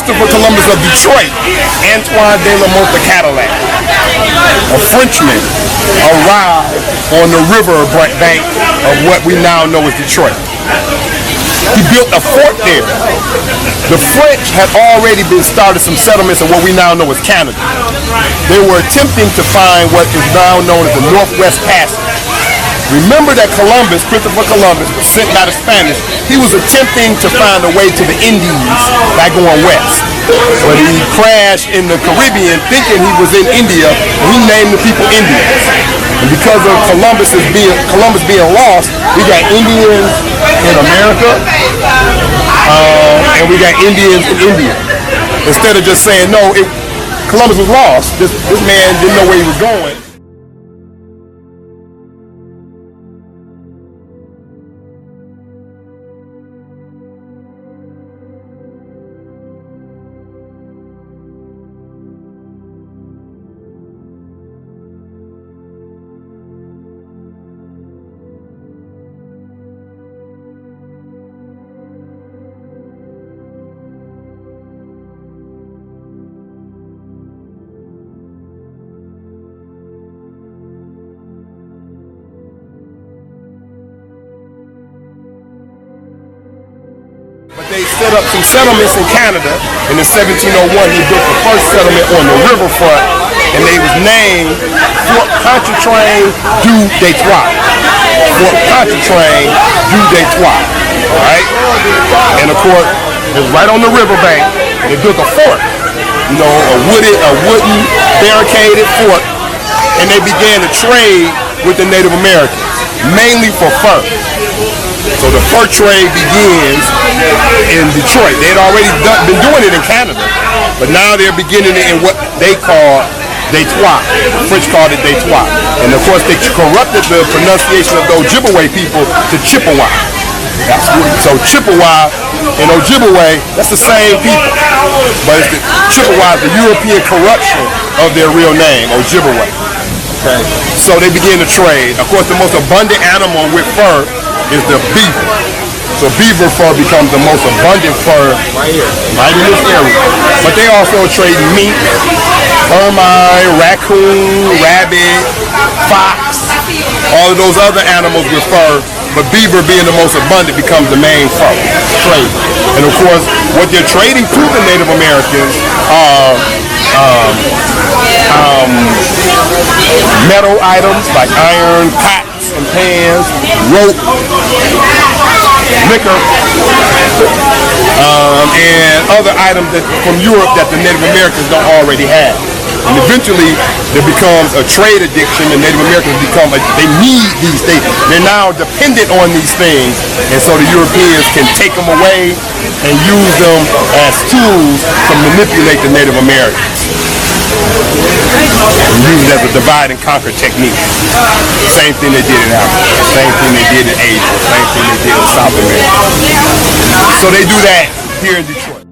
Christopher Columbus of Detroit, Antoine de la Mothe Cadillac, a Frenchman, arrived on the river bank of what we now know as Detroit. He built a fort there. The French had already started some settlements in what we now know as Canada. They were attempting to find what is now known as the Northwest Passage. Remember that Columbus, Christopher Columbus, was sent by the Spanish. He was attempting to find a way to the Indies by going west. But he crashed in the Caribbean thinking he was in India, and he named the people Indians. And because of Columbus being lost, we got Indians in America, and we got Indians in India. Instead of just saying, no, Columbus was lost, this man didn't know where he was going. But they set up some settlements in Canada. In 1701, he built the first settlement on the riverfront, and they was named Fort Pontchartrain du Detroit. Fort Pontchartrain du Detroit. All right? And of course, it's right on the riverbank. They built a fort, a wooden barricaded fort, and they began to trade with the Native Americans, mainly for fur. So the fur trade begins in Detroit. They had already been doing it in Canada, but now they're beginning it in what they call Detroit. The French called it Detroit. And of course they corrupted the pronunciation of the Ojibwe people to Chippewa. So Chippewa and Ojibwe, that's the same people. But Chippewa is the European corruption of their real name, Ojibwe. Okay. So they begin to trade. Of course, the most abundant animal with fur is the beaver. So beaver fur becomes the most abundant fur right in this area. But they also trade mink, ermine, raccoon, rabbit, fox, all of those other animals with fur. But beaver being the most abundant becomes the main fur trade. And of course, what they're trading to the Native Americans are metal items like iron, pots and pans, rope, liquor, and other items from Europe that the Native Americans don't already have. And eventually, there becomes a trade addiction, and Native Americans they need these things. They're now dependent on these things, and so the Europeans can take them away and use them as tools to manipulate the Native Americans. And use it as a divide and conquer technique. Same thing they did in Africa, same thing they did in Asia, same thing they did in South America. So they do that here in Detroit.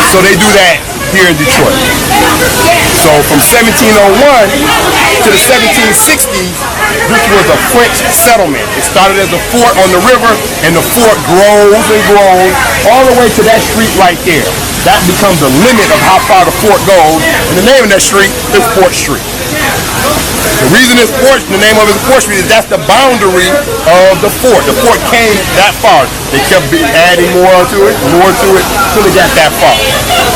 So they do that here in Detroit. So from 1701 to the 1760s, this was a French settlement. It started as a fort on the river, and the fort grows and grows all the way to that street right there. That becomes the limit of how far the fort goes, and the name of that street is Fort Street. The reason it's Fort, the name of it is Fort Street, is that's the boundary of the fort. The fort came that far. They kept adding more to it, till it got that far.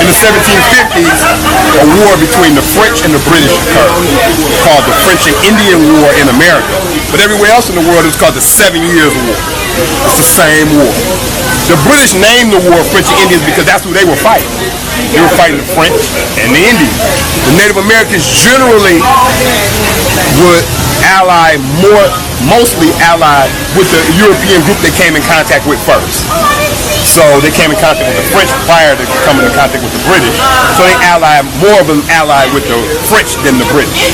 In the 1750s, a war between the French and the British occurred, called the French and Indian War in America. But everywhere else in the world, it's called the 7 Years' War. It's the same war. The British named the war French and Indians because that's who they were fighting. They were fighting the French and the Indians. The Native Americans generally would mostly allied with the European group they came in contact with first. So they came in contact with the French prior to coming in contact with the British. So they more of them allied with the French than the British.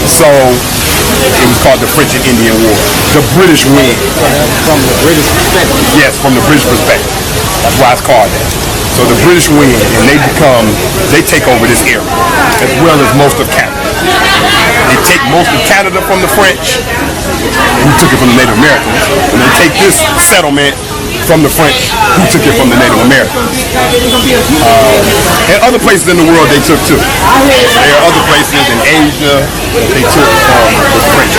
So it was called the French and Indian War. The British win. From the British perspective? Yes, from the British perspective. That's why it's called that. So the British win, and they take over this area, as well as most of Canada. They take most of Canada from the French, who took it from the Native Americans, and they take this settlement from the French, who took it from the Native Americans. And other places in the world they took too. There are other places in Asia that they took from the French.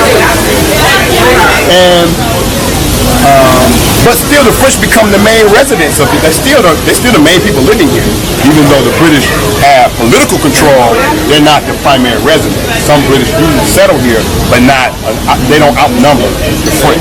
But still, the French become the main residents of it. They're still the main people living here. Even though the British have political control, they're not the primary residents. Some British do settle here, but they don't outnumber the French.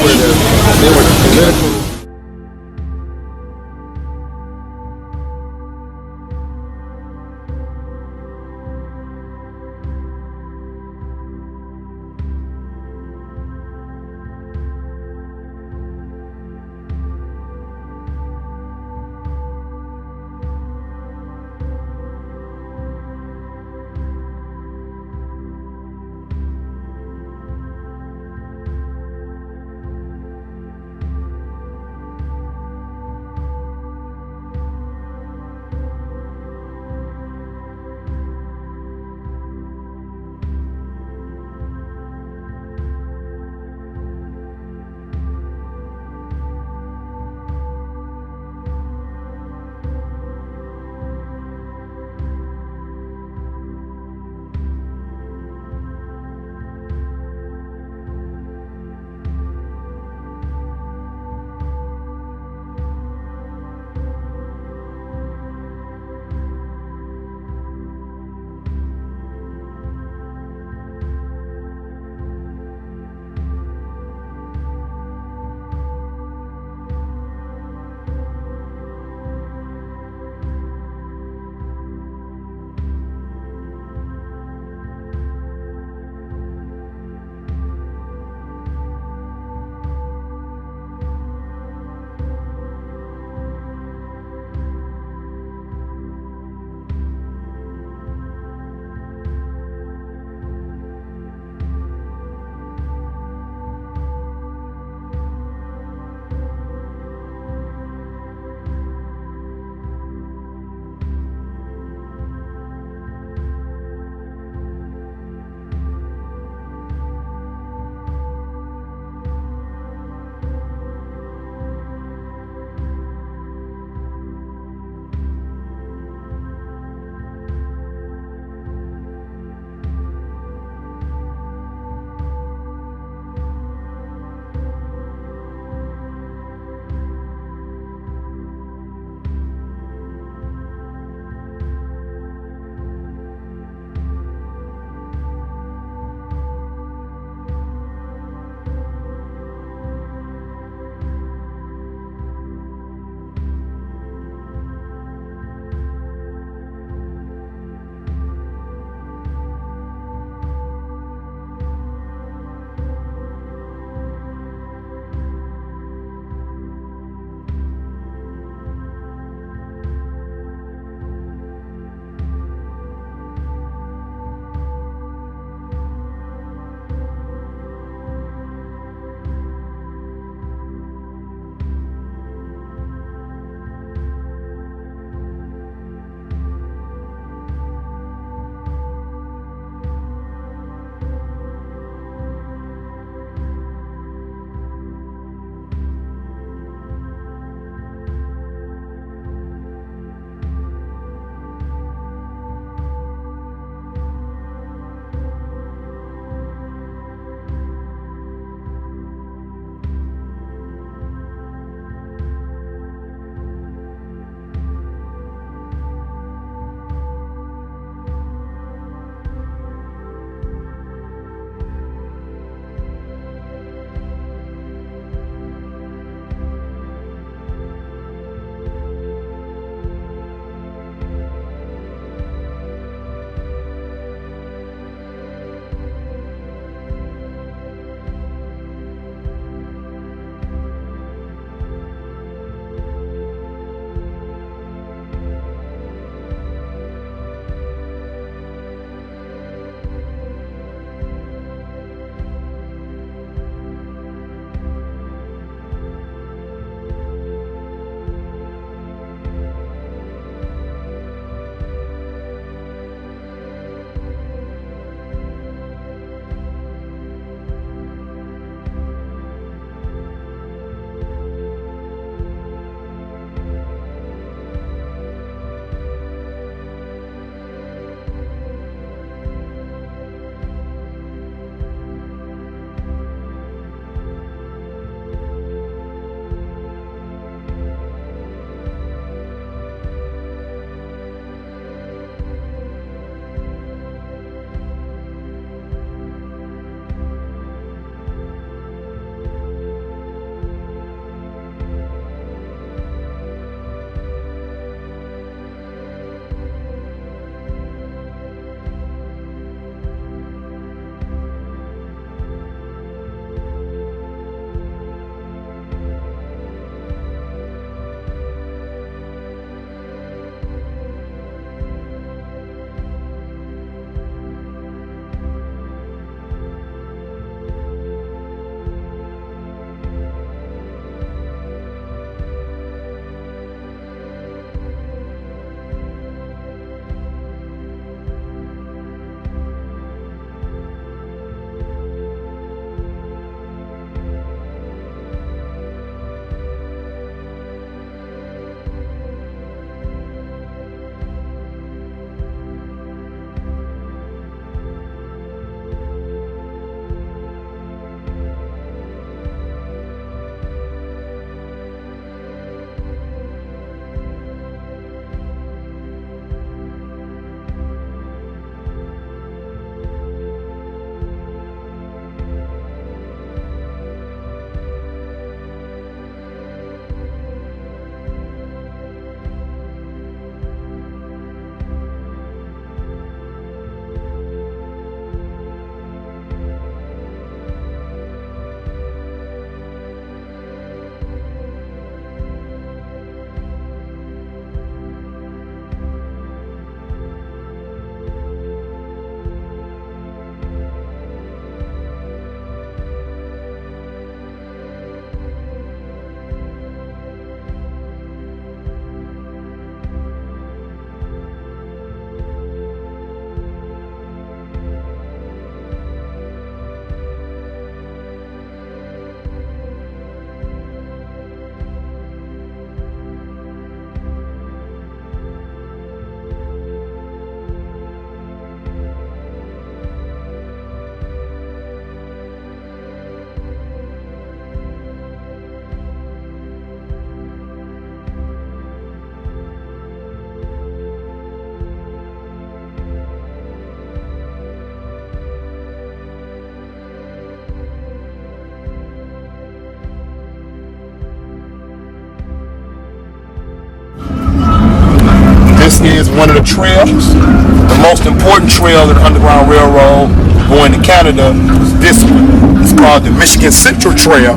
is one of the trails. The most important trail of the Underground Railroad going to Canada was this one. It's called the Michigan Central Trail.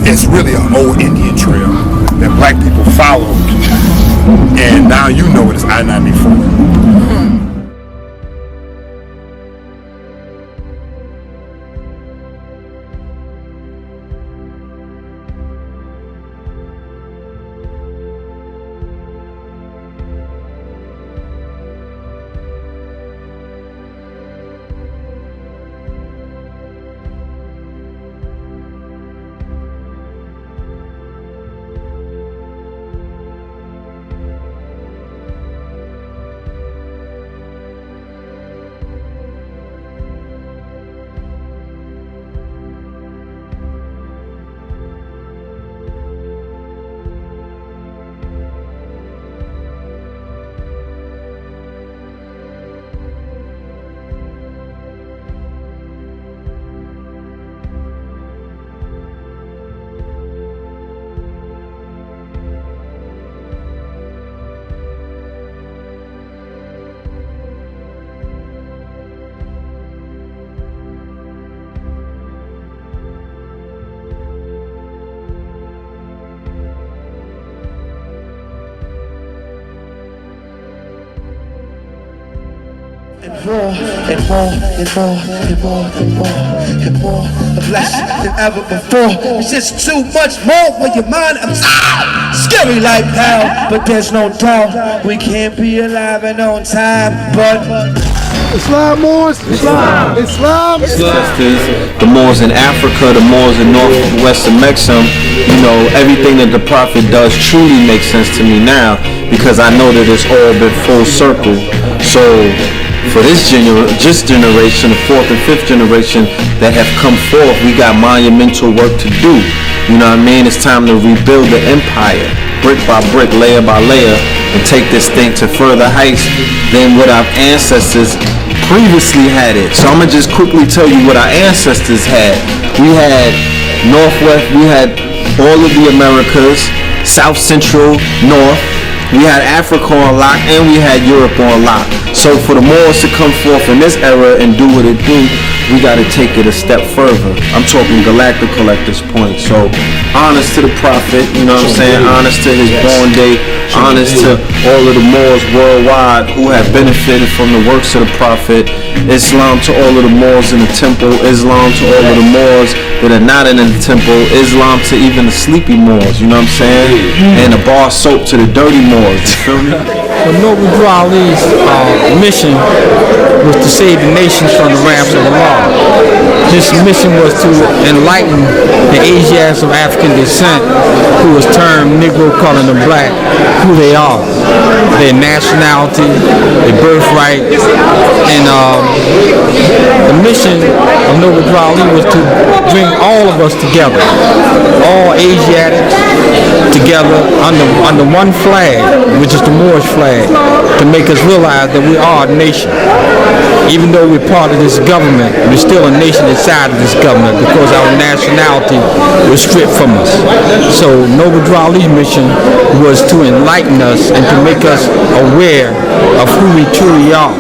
It's really an old Indian trail that black people followed. And now you know it is I-94. And more blessed than ever before. It's just too much more for your mind. I'm scary like hell, but there's no doubt we can't be alive and on time. But Islam Moors, Islam, Islam. The Moors in Africa, the Moors in northwest of Mexico. You know, everything that the Prophet does truly makes sense to me now, because I know that it's all been full circle. So for this generation, the fourth and fifth generation that have come forth, we got monumental work to do. You know what I mean? It's time to rebuild the empire, brick by brick, layer by layer, and take this thing to further heights than what our ancestors previously had it. So I'm gonna just quickly tell you what our ancestors had. We had Northwest, we had all of the Americas, South Central, North. We had Africa on lock, and we had Europe on lock. So for the Moors to come forth in this era and do what it do, we got to take it a step further. I'm talking galactical at this point. So honest to the Prophet, you know what I'm saying? Honest to his born day. Honest to all of the Moors worldwide who have benefited from the works of the Prophet. Islam to all of the Moors in the temple. Islam to all of the Moors that are not in the temple. Islam to even the sleepy Moors, you know what I'm saying? And the bar soap to the dirty Moors, you feel me? Well, Noble Drew Ali's mission was to save the nations from the wrath of Allah. His mission was to enlighten the Asiatics of African descent, who was termed Negro, colored, and black, who they are, their nationality, their birthright, and the mission of Noble Drew Ali was to bring all of us together, all Asiatics together under one flag, which is the Moorish flag, to make us realize that we are a nation. Even though we're part of this government, we're still a nation inside of this government because our nationality was stripped from us. So Noble Drew Ali's mission was to enlighten us and to make us aware of who we truly are.